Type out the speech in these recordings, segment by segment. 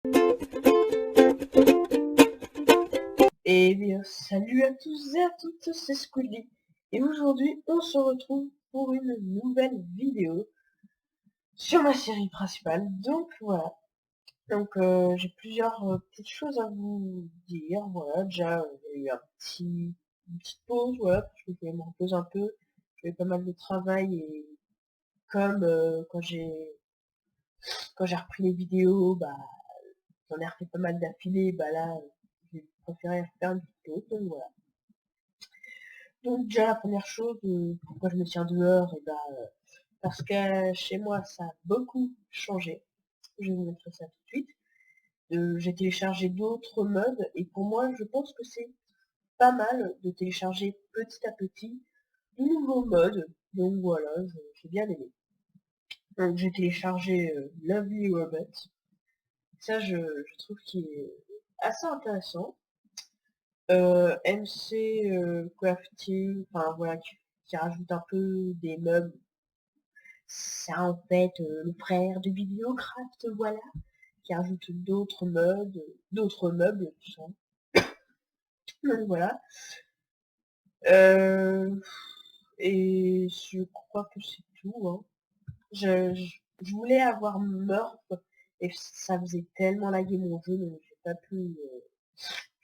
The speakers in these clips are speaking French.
Eh bien, salut à tous et à toutes, c'est Squidly. Et aujourd'hui, on se retrouve pour une nouvelle vidéo sur ma série principale. Donc voilà. Donc j'ai plusieurs petites choses à vous dire. Voilà, déjà, il y a eu une petite pause, voilà, parce que je voulais me reposer un peu. J'avais pas mal de travail et comme quand j'ai repris les vidéos, bah j'en ai refait pas mal d'affilée, bah là, j'ai préféré faire une petite pause, donc voilà. Donc déjà la première chose, pourquoi je me tiens dehors, et parce que chez moi ça a beaucoup changé. Je vais vous montrer ça tout de suite. J'ai téléchargé d'autres modes et pour moi je pense que c'est pas mal de télécharger petit à petit de nouveaux modes. Donc voilà, j'ai bien aimé. Donc j'ai téléchargé Lovely Robot. Ça je trouve qu'il est assez intéressant. MC Crafting, enfin voilà, qui rajoute un peu des meubles. C'est en fait le frère de Bibliocraft, voilà, qui ajoute d'autres meubles, tout ça. Donc voilà. Et je crois que c'est tout, hein. Je voulais avoir Murph et ça faisait tellement laguer mon jeu, donc j'ai pas pu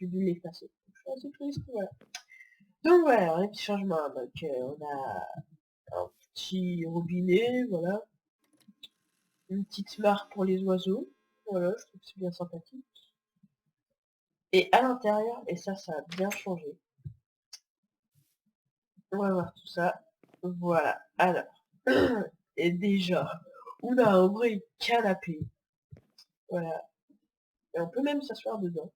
l'effacer. Je suis assez triste, voilà. Donc voilà, alors, les petits changements. Donc on a un petit robinet, voilà. Une petite mare pour les oiseaux. Voilà, je trouve que c'est bien sympathique. Et à l'intérieur, et ça a bien changé. On va voir tout ça. Voilà. Alors. Et déjà, on a un vrai canapé. Voilà. Et on peut même s'asseoir dedans.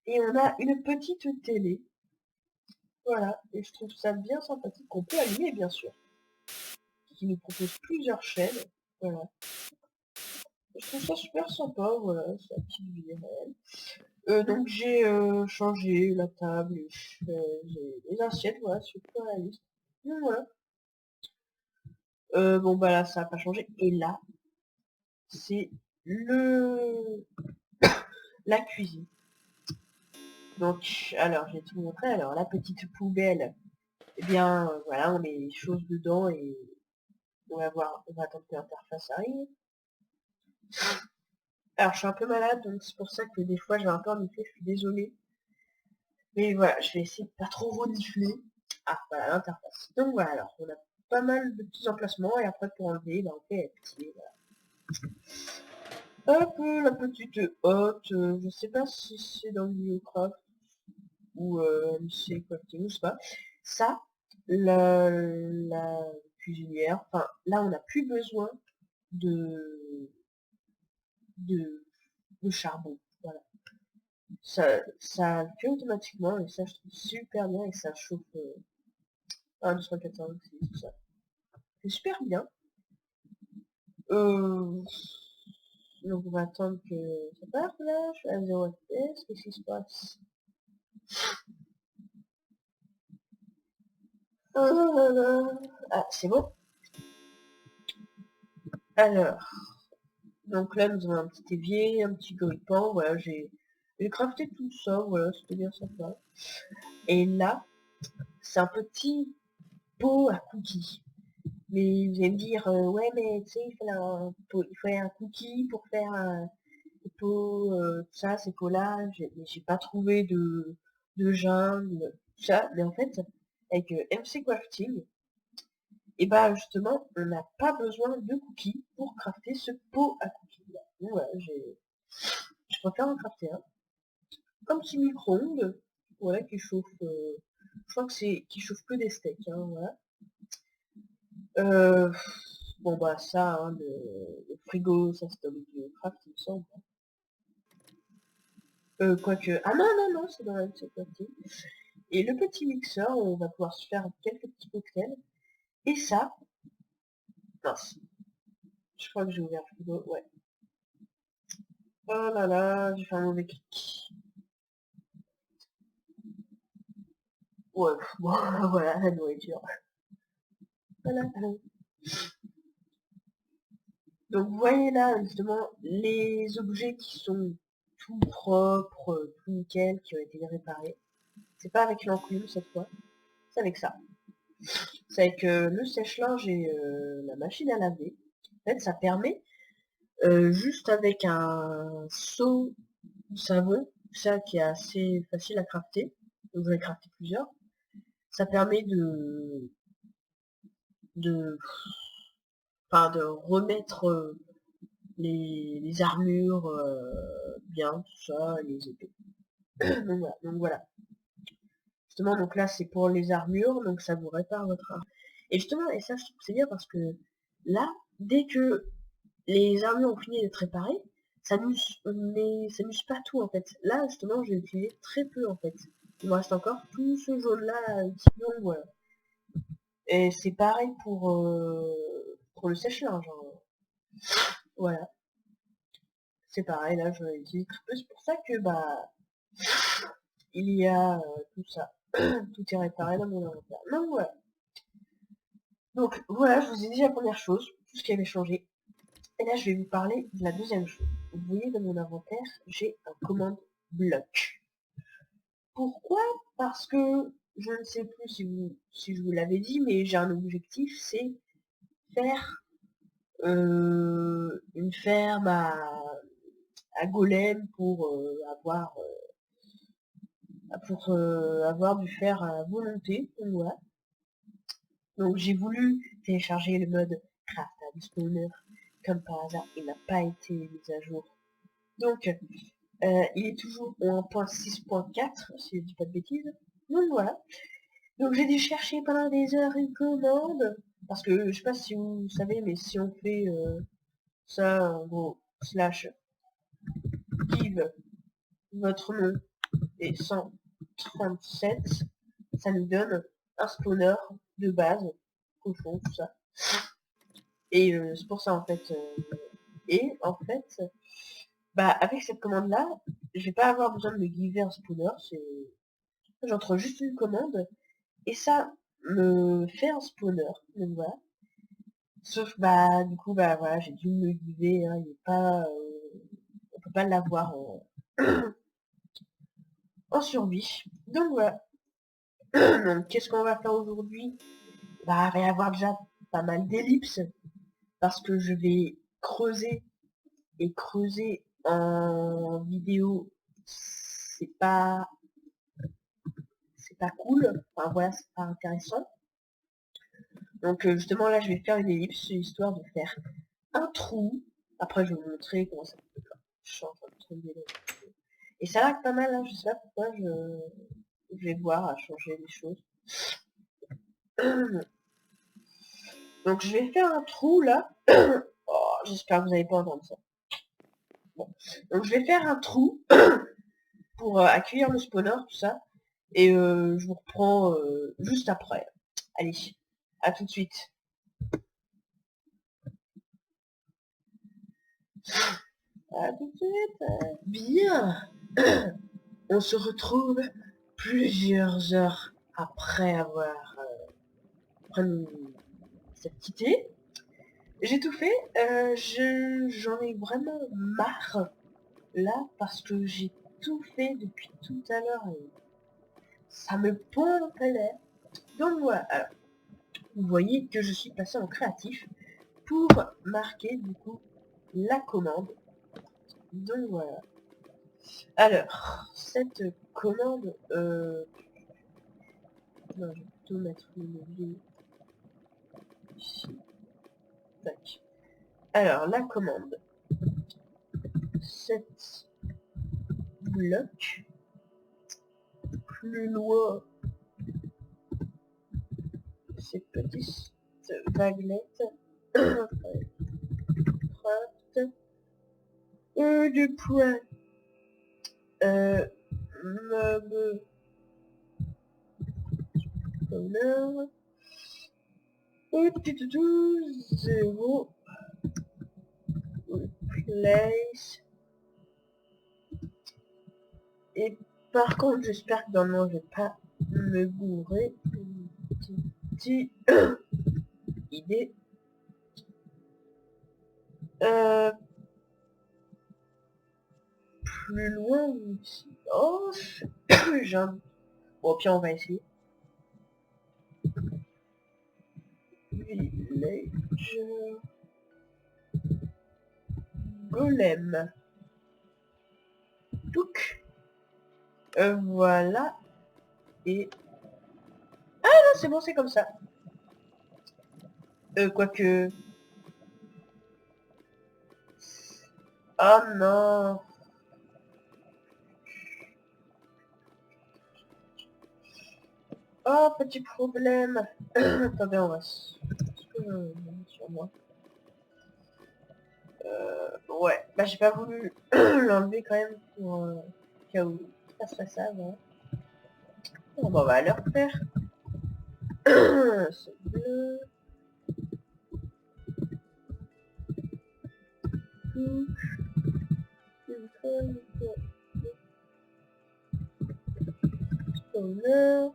Et on a une petite télé. Voilà. Et je trouve ça bien sympathique, qu'on peut allumer, bien sûr. Qui nous propose plusieurs chaînes. Voilà. Je trouve ça super sympa, voilà, c'est la petite vie réelle. Donc j'ai changé la table, j'ai les assiettes, voilà, c'est super réaliste. Donc voilà. Bon bah là ça n'a pas changé. Et là, c'est la cuisine. Donc alors je vais tout vous montrer. Alors la petite poubelle, eh bien voilà, on met les choses dedans et on va attendre que l'interface arrive. Alors je suis un peu malade, donc c'est pour ça que des fois j'ai un peu reniflé, je suis désolée. Mais voilà, je vais essayer de pas trop renifler. Ah voilà l'interface. Donc voilà, alors on a pas mal de petits emplacements et après pour enlever, on fait les petits, voilà. Hop, la petite hotte, je sais pas si c'est dans Bibliocraft ou MC Crafting, je sais pas. Ça, la cuisinière, enfin là on n'a plus besoin de, de, de charbon. Voilà. Ça le fait automatiquement et ça je trouve super bien et ça chauffe 1, 2, 3, 4, 5, 6, tout ça. C'est super bien. Donc on va attendre que ça parte là, je suis à 0 FPS, qu'est-ce qui se passe? Oh là là. Ah, c'est bon. Alors, donc là nous avons un petit évier, un petit grille-pain, voilà, j'ai crafté tout ça, voilà, c'était bien sympa. Et là, c'est un petit pot à cookies. Mais vous allez me dire, ouais mais tu sais, il fallait un cookie pour faire un pot, ça, ces pots-là, j'ai pas trouvé de jungle, tout ça, mais en fait, avec MC Crafting, et bah justement, on n'a pas besoin de cookies pour crafter ce pot à cookies. Donc voilà, je préfère en crafter un. Un petit micro-ondes, voilà, qui chauffe, je crois que c'est qui chauffe que des steaks, hein, voilà. Bon bah ça, hein, le frigo, ça c'est dans le craft, il me semble. Quoique, ah non, non, non, c'est dans la MC Crafting. Et le petit mixeur, on va pouvoir se faire quelques petits cocktails. Et ça, mince, je crois que j'ai ouvert le frigo, ouais. Oh là là, j'ai fait un mauvais clic. Ouais, bon, voilà, la nourriture. Voilà, Donc vous voyez là justement les objets qui sont tout propres, tout nickel, qui ont été réparés. C'est pas avec l'enclume cette fois, c'est avec ça. C'est avec le sèche-linge et la machine à laver. En fait, ça permet, juste avec un seau de savon, ça qui est assez facile à crafter, donc j'en ai crafté plusieurs, ça permet de, enfin, de remettre les armures bien, tout ça, les épées. Donc voilà. Justement, donc là, c'est pour les armures, donc ça vous répare votre arme. Et justement, et ça, je trouve que c'est bien parce que là, dès que les armures ont fini d'être réparées, ça n'use pas tout, en fait. Là, justement, j'ai utilisé très peu, en fait. Il me reste encore tout ce jaune-là, qui voilà. Et c'est pareil pour le sèche-linge, hein. Voilà. C'est pareil, là, je l'utilise très peu. C'est pour ça que, bah, il y a tout ça. Tout est réparé dans mon inventaire. Donc voilà. Donc voilà, je vous ai dit la première chose, tout ce qui avait changé. Et là, je vais vous parler de la deuxième chose. Vous voyez, dans mon inventaire, j'ai un commande bloc. Pourquoi? Parce que, je ne sais plus si je vous l'avais dit, mais j'ai un objectif, c'est faire une ferme à golem pour avoir du fer à volonté. Donc voilà. Donc j'ai voulu télécharger le mode Craft and Spawner. Comme par hasard, il n'a pas été mis à jour. Donc, il est toujours au 1.6.4, si je dis pas de bêtises. Donc voilà. Donc j'ai dû chercher pendant des heures une commande. Parce que, je sais pas si vous savez, mais si on fait ça, en gros, slash give votre nom et 137, ça nous donne un spawner de base, cochon, tout ça. Et c'est pour ça en fait. Et en fait, bah avec cette commande là, je vais pas avoir besoin de me giver un spawner, j'entre juste une commande et ça me fait un spawner. Donc voilà. Sauf bah du coup bah voilà, j'ai dû me giver, hein, il est pas, on peut pas l'avoir en survie. Donc voilà. Donc qu'est-ce qu'on va faire aujourd'hui? Bah il va y avoir déjà pas mal d'ellipses parce que je vais creuser et creuser en vidéo, c'est pas cool, enfin voilà, c'est pas intéressant. Donc justement là je vais faire une ellipse histoire de faire un trou. Après je vais vous montrer comment ça peut faire. Je suis en train de trouver et ça a l'air pas mal, hein. Je sais pas pourquoi je vais voir à changer les choses. Donc je vais faire un trou là. Oh, j'espère que vous n'avez pas entendu ça. Bon. Donc je vais faire un trou pour accueillir le spawner, tout ça. Et je vous reprends juste après. Allez, à tout de suite. À tout de suite. Bien. On se retrouve plusieurs heures après avoir pris cette petite idée. J'ai tout fait. J'en ai vraiment marre là parce que j'ai tout fait depuis tout à l'heure et ça me pend en colère. Donc voilà. Alors, vous voyez que je suis passé en créatif pour marquer du coup la commande. Donc voilà. Alors, cette commande, non, je vais plutôt mettre le levier ici. Tac. Alors, la commande. 7 blocs. Plus loin, ces petites vaguelettes. Craft. Du point. Meuble. Honneur. Et petit 0. Place. Et par contre, j'espère que dans le moment, je vais pas me gourer. Une petite idée. Euh, plus loin ici. Oh, j'ai un... Bon, au pire, on va essayer. Village... Golem. Touc. Voilà. Et... Ah non, c'est bon, c'est comme ça. Quoique... Oh non. Oh, petit problème. Attendez, on va... Est-ce que je... sur moi ouais. Bah, j'ai pas voulu l'enlever quand même pour... cas où il passerait ça, bon. Bon, bah, on va le refaire. C'est bleu. Spawner.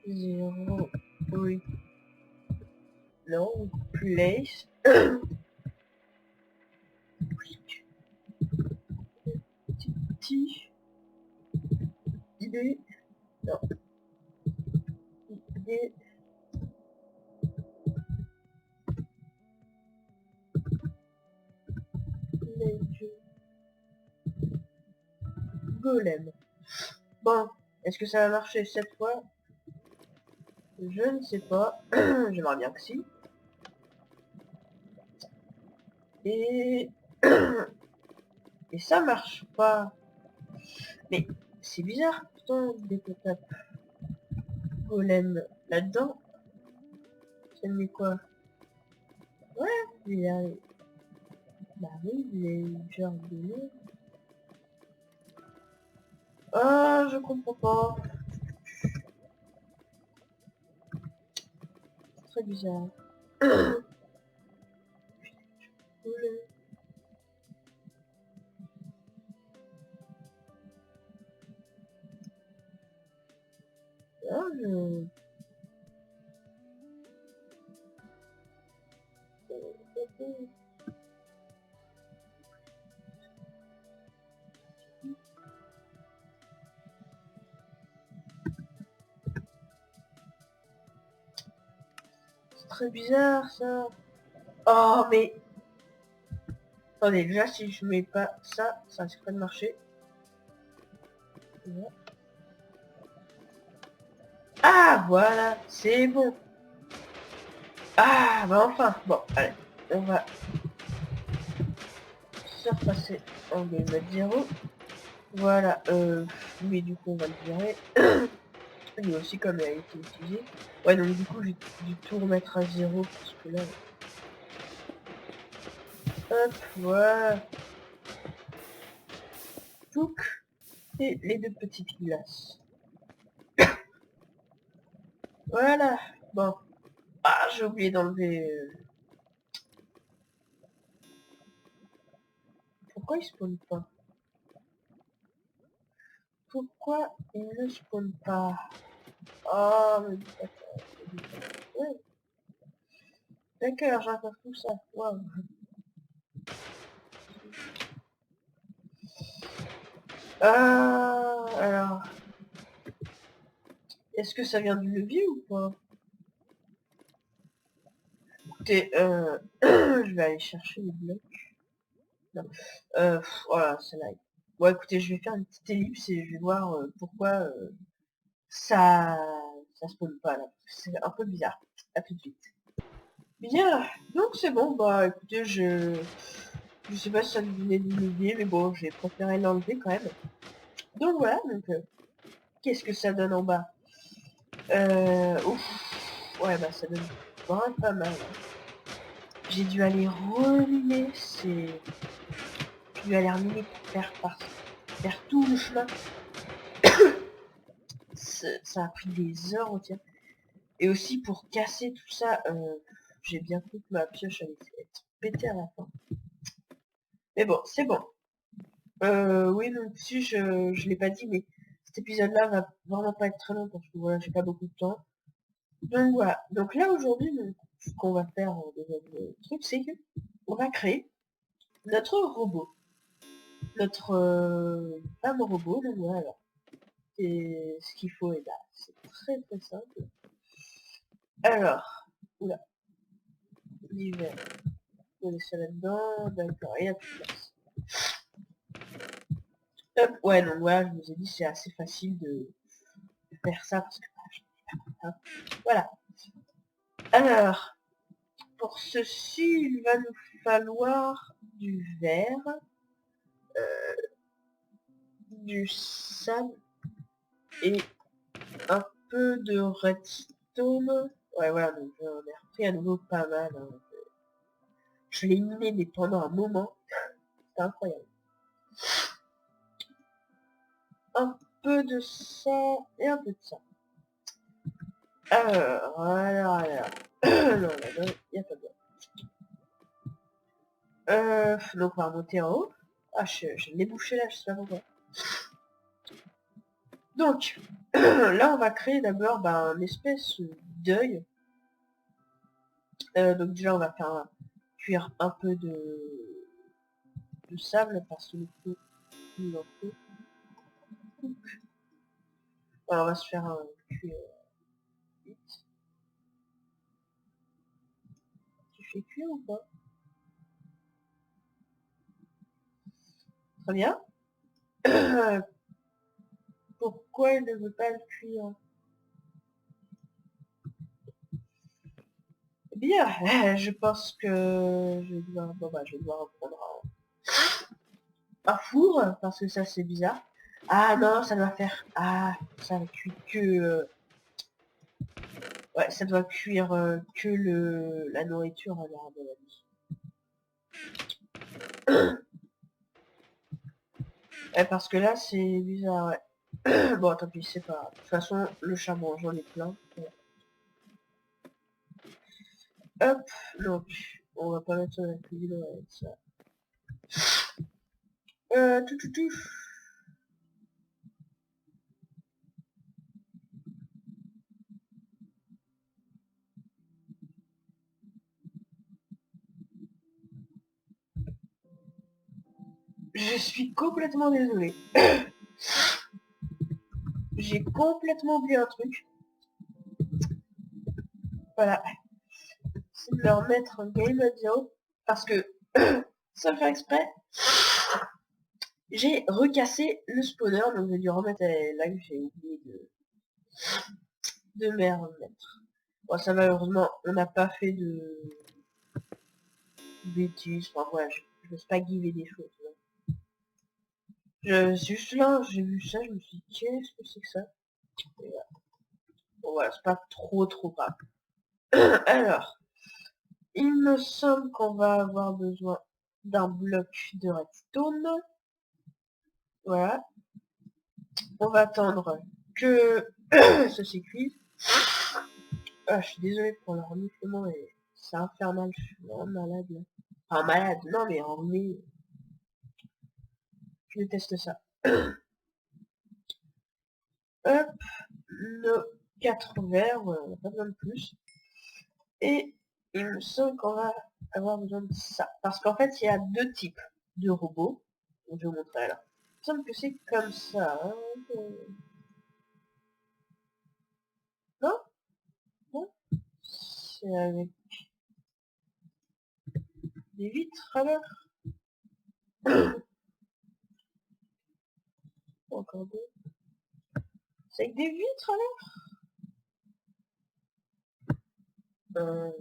0. Oui. Non. Place. Petit. Idée. Non. Idée. Golem. Bon. Est-ce que ça va marcher cette fois? Je ne sais pas. J'aimerais bien que si. Et... Et ça marche pas. Mais c'est bizarre, putain, dès que tape golem là-dedans, ça met quoi? Ouais, il arrive, il est genre de... Ah, je comprends pas. C'est très bizarre. Ah, je... C'est très bizarre ça. Oh mais... Attendez, déjà si je mets pas ça, ça risque pas de marcher. Ah voilà, c'est bon. Ah bah enfin, bon, allez, on va se repasser en game 0. Voilà, mais du coup on va le virer. Et aussi comme elle a été utilisée. Ouais donc du coup j'ai dû tout remettre à 0 parce que là... Hop, voilà. Touc. Et les deux petites glaces. Voilà. Bon. Ah, j'ai oublié d'enlever... Pourquoi il spawn pas? Pourquoi il ne spawn pas? Oh, mais d'accord. Ouais. D'accord, j'entends tout ça. Waouh. Ah, alors... Est-ce que ça vient du levier ou pas? Écoutez, je vais aller chercher les blocs. Non. Voilà, c'est là. Bon, écoutez, je vais faire une petite ellipse et je vais voir pourquoi ça ça spawn pas là. C'est un peu bizarre. À tout de suite. Bien, donc c'est bon. Bah, écoutez, je sais pas si ça me venait de levier, mais bon, j'ai préféré l'enlever quand même. Donc voilà. Donc qu'est-ce que ça donne en bas? Ouf. Ouais, bah ça donne vraiment pas mal. J'ai dû aller reminer, j'ai dû aller reminer pour faire tout le chemin. Ça a pris des heures, on tient. Et aussi pour casser tout ça, j'ai bien cru que ma pioche allait être pétée à la fin. Mais bon, c'est bon. Oui, donc si je l'ai pas dit, mais cet épisode-là va vraiment pas être très long parce que voilà, j'ai pas beaucoup de temps. Donc voilà. Donc là aujourd'hui, ce qu'on va faire en deuxième truc, c'est que on va créer notre robot. Notre femme robot, donc voilà. Et ce qu'il faut est là. C'est très très simple. Alors, oula, l'hiver. On va laisser là-dedans, d'accord, il y a plus de place. Hop, ouais, donc voilà, je vous ai dit, c'est assez facile de faire ça parce que bah, je n'ai pas, hein. Voilà. Alors, pour ceci, il va nous falloir du verre, du sable et un peu de redstone. Ouais, voilà, donc j'en ai repris à nouveau pas mal. Hein. Je l'ai miné, mais pendant un moment, c'était incroyable. Un peu de ça et un peu de ça. Alors. Non, là, il n'y a pas de donc on va remonter en haut. Ah, je l'ai bouché là, je sais pas pourquoi. Donc, là, on va créer d'abord un espèce d'œil. Donc déjà, on va faire cuire un peu de sable parce qu'il nous en faut. Alors, on va se faire un cuire vite. Tu fais cuire ou pas? Très bien. Pourquoi il ne veut pas le cuire? Eh bien, je pense que je vais devoir, bon, bah, je vais devoir reprendre un four parce que ça c'est bizarre. Ah non, ça doit faire... Ah, ça ne cuit que... Ouais, ça doit cuire que la nourriture, regarde la vie. Ouais, parce que là, c'est bizarre, ouais. Bon, tant pis, c'est pas grave. De toute façon, le charbon, j'en ai plein. Ouais. Hop, donc, on va pas mettre la cuisine, on va mettre ça. Tout. Je suis complètement désolé. J'ai complètement oublié un truc. Voilà. C'est de leur mettre un game audio. Parce que, sans faire exprès, j'ai recassé le spawner. Donc, j'ai dû remettre là que j'ai oublié de me remettre. Bon, ça malheureusement, on n'a pas fait de bêtises. Enfin, voilà, je me suis pas givé des choses. Juste là, j'ai vu ça, je me suis dit, qu'est-ce que c'est que ça? Et voilà. Bon, voilà, c'est pas trop grave. Alors, il me semble qu'on va avoir besoin d'un bloc de redstone. Voilà. On va attendre que ceci cuise. Ah, je suis désolée pour le reniflement, mais c'est infernal, je suis vraiment malade là. Enfin malade, non mais en mai, je déteste ça. Hop, nos 4 verres, on n'a pas besoin de plus. Et il me semble qu'on va avoir besoin de ça. Parce qu'en fait, il y a deux types de robots. Donc, je vais vous montrer là. Il me semble que c'est comme ça. Hein. Non? Non? C'est avec des vitres alors? Encore deux. C'est avec des vitres alors?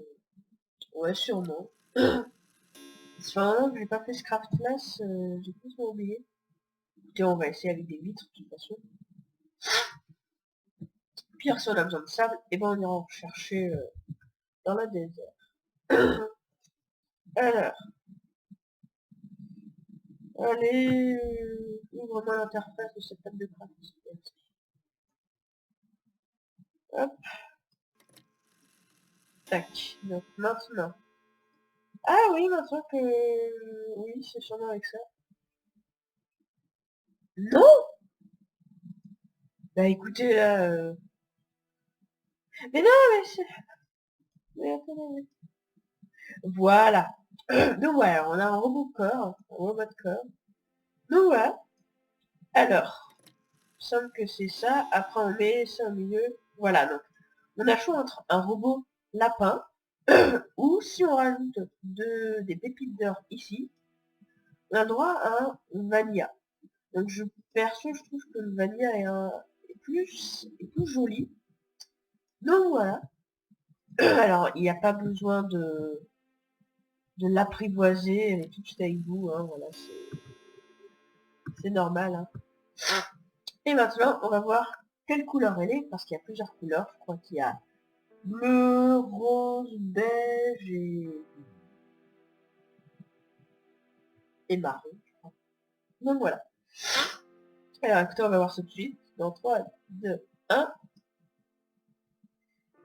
Ouais, sûrement. C'est vraiment que j'ai pas fait ce craft class, j'ai plus oublié. Écoutez, on va essayer avec des vitres de toute façon. Puis si on a besoin de sable, et ben on ira en chercher dans la désert. Alors, allez, ouvre-moi l'interface de cette table de craft. Hop, tac. Donc maintenant. Ah oui, maintenant que... Oui, c'est sûrement avec ça. Non. Bah écoutez là... Mais non, mais c'est... Mais attendez. Voilà. Donc voilà, on a un robot corps, un robot de corps. Donc voilà. Alors, il semble que c'est ça. Après on met ça au milieu. Voilà, donc on a le choix entre un robot lapin ou si on rajoute des pépites d'or ici, on a droit à un vanilla. Donc perso, je trouve que le vanilla est plus joli. Donc voilà. Alors, il n'y a pas besoin de l'apprivoiser, elle est toute avec vous, hein, voilà, c'est normal. Hein. Et maintenant, on va voir quelle couleur elle est, parce qu'il y a plusieurs couleurs. Je crois qu'il y a bleu, rose, beige et marron, je crois. Donc voilà. Alors écoutez, on va voir ça tout de suite. Dans 3, 2, 1.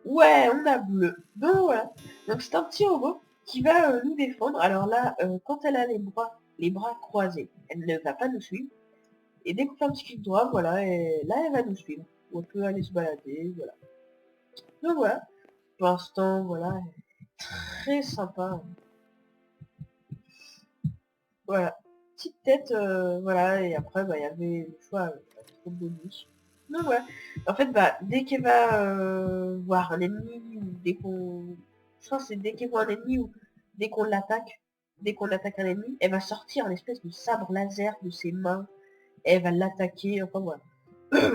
Ouais, on a bleu. Donc voilà. Donc c'est un petit robot qui va nous défendre. Alors là, quand elle a les bras croisés, elle ne va pas nous suivre. Et dès qu'on fait un petit clic droit, voilà, et là elle va nous suivre. On peut aller se balader, voilà. Donc voilà. Pour l'instant, voilà, très sympa. Voilà. Petite tête, voilà, et après, bah, il y avait le choix, trop de bonus. Donc voilà. En fait, bah, dès qu'elle va voir un ennemi, ou dès qu'on... Je crois que c'est dès qu'elle voit un ennemi, ou dès qu'on attaque un ennemi, elle va sortir une espèce de sabre laser de ses mains, et elle va l'attaquer, enfin voilà.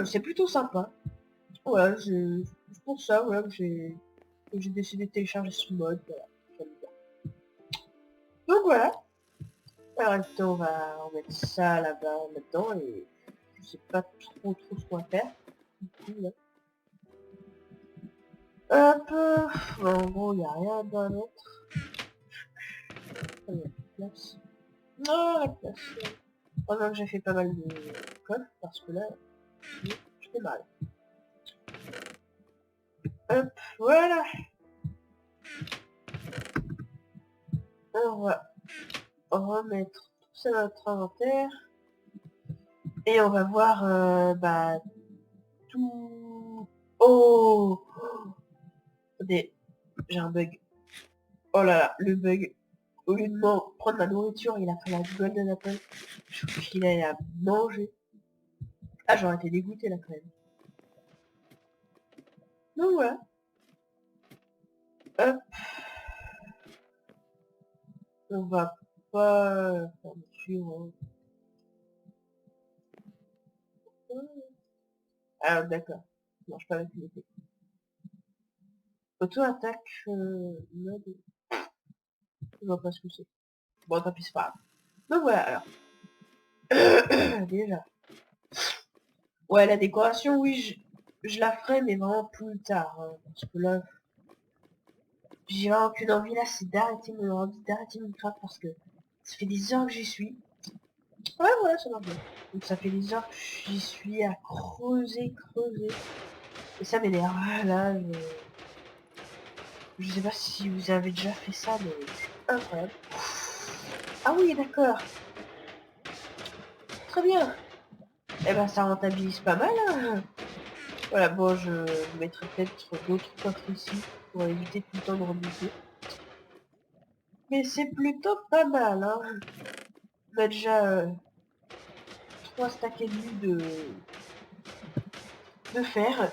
C'est plutôt sympa. Voilà, c'est pour ça, voilà, que j'ai décidé de télécharger ce mode, voilà. J'aime bien. Donc voilà. Alors maintenant, on va remettre ça là-bas, là-dedans, et je sais pas trop ce qu'on va faire. Du coup, là. Hop, en gros, il n'y a rien d'autre. Il y a la place. Non, la place. Pendant que j'ai fait pas mal de coffres, parce que là, je fais mal. Hop, voilà. On va remettre tout ça dans notre inventaire. Et on va voir, bah, tout... Oh! Attendez, j'ai un bug. Oh là là, le bug. Au lieu de prendre ma nourriture, il a pris la golden apple. Je crois qu'il allait la manger. Ah, j'aurais été dégoûté là quand même. Donc voilà. Hop. On va pas faire le suivant. Ah, d'accord. Non, je pas avec l'épée. Auto-attaque mode. Je vois pas ce que c'est. Bon, tant pis, c'est pas grave. Donc voilà, alors. Déjà. Ouais, la décoration, oui, je la ferai, mais vraiment plus tard. Hein, parce que là, j'ai vraiment aucune envie là, c'est d'arrêter Minecraft parce que ça fait des heures que j'y suis. Ouais, voilà, ça marche bien. Donc ça fait des heures que j'y suis à creuser. Et ça m'énerve. Là, je sais pas si vous avez déjà fait ça, mais c'est incroyable. Ah oui, d'accord. Très bien. Eh ben, ça rentabilise pas mal. Hein. Voilà, bon, je mettrai peut-être d'autres coffres ici pour éviter tout le temps de rebooter. Mais c'est plutôt pas mal, hein. On a déjà 3 stacks et demi de fer.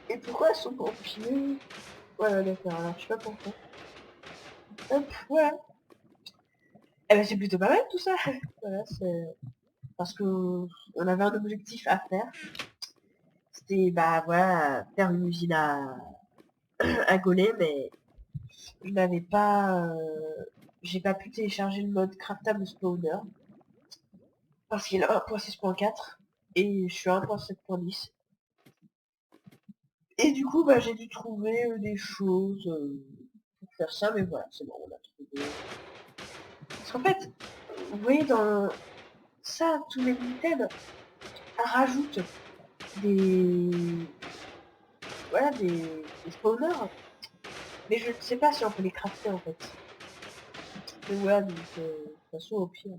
Et pourquoi elles sont empilées? Voilà, d'accord, alors je sais pas pourquoi. Hop, voilà. Eh ben c'est plutôt pas mal tout ça. Voilà, c'est... Parce que on avait un objectif à faire. C'était, bah voilà, faire une usine à golem, mais je n'avais pas... j'ai pas pu télécharger le mode craftable spawner. Parce qu'il est 1.6.4 et je suis à 1.7.10. Et du coup, bah, j'ai dû trouver des choses pour faire ça, mais voilà, c'est bon, on a trouvé. Parce qu'en fait, vous voyez, dans ça, tous les items rajoutent des... Voilà, des spawners, mais je ne sais pas si on peut les crafter, en fait. Mais voilà, donc, de toute façon, au pire.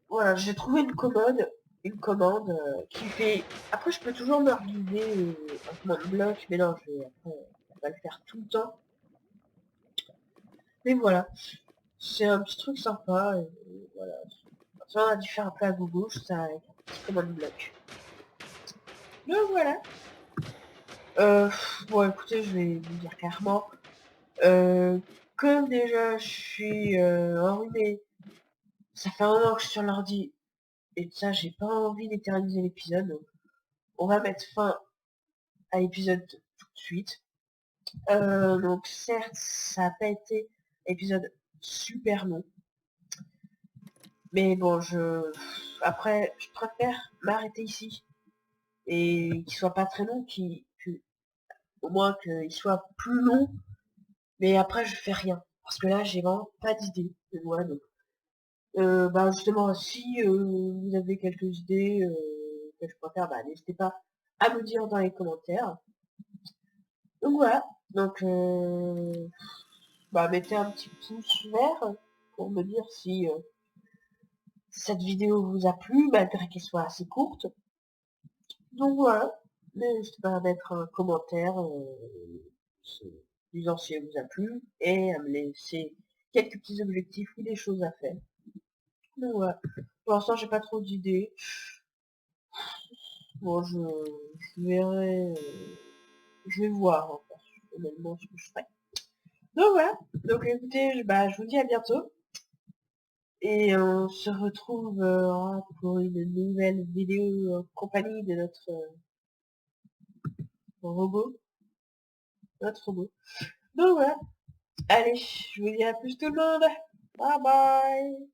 Voilà, j'ai trouvé une commode, une commande qui fait... Après, je peux toujours me reguider un commande bloc, mais non, je vais après, on va le faire tout le temps. Mais voilà, c'est un petit truc sympa. Et voilà. Ça, on a dû faire un peu à gogo, ça avec un petit commande bloc. Donc voilà. Bon, écoutez, je vais vous dire clairement. Comme déjà, je suis enrhumée, ça fait un moment que je suis sur l'ordi, et ça, j'ai pas envie d'éterniser l'épisode. Donc on va mettre fin à l'épisode tout de suite. Donc certes, ça n'a pas été un épisode super long. Mais bon, après, je préfère m'arrêter ici. Et qu'il soit pas très long, au moins qu'il soit plus long. Mais après, je fais rien. Parce que là, j'ai vraiment pas d'idée. Et voilà, donc. Bah justement, si vous avez quelques idées que je pourrais faire, bah n'hésitez pas à me dire dans les commentaires. Donc voilà. Donc bah mettez un petit pouce vert pour me dire si cette vidéo vous a plu, malgré qu'elle soit assez courte. Donc voilà. N'hésitez pas à mettre un commentaire disant si elle vous a plu et à me laisser quelques petits objectifs ou des choses à faire. Donc voilà. Pour l'instant, j'ai pas trop d'idées. Bon, je verrai, je vais voir encore, honnêtement, ce que je ferai. Donc voilà, donc écoutez, je vous dis à bientôt, et on se retrouvera pour une nouvelle vidéo en compagnie de robot, notre robot. Donc voilà, allez, je vous dis à plus tout le monde, bye bye.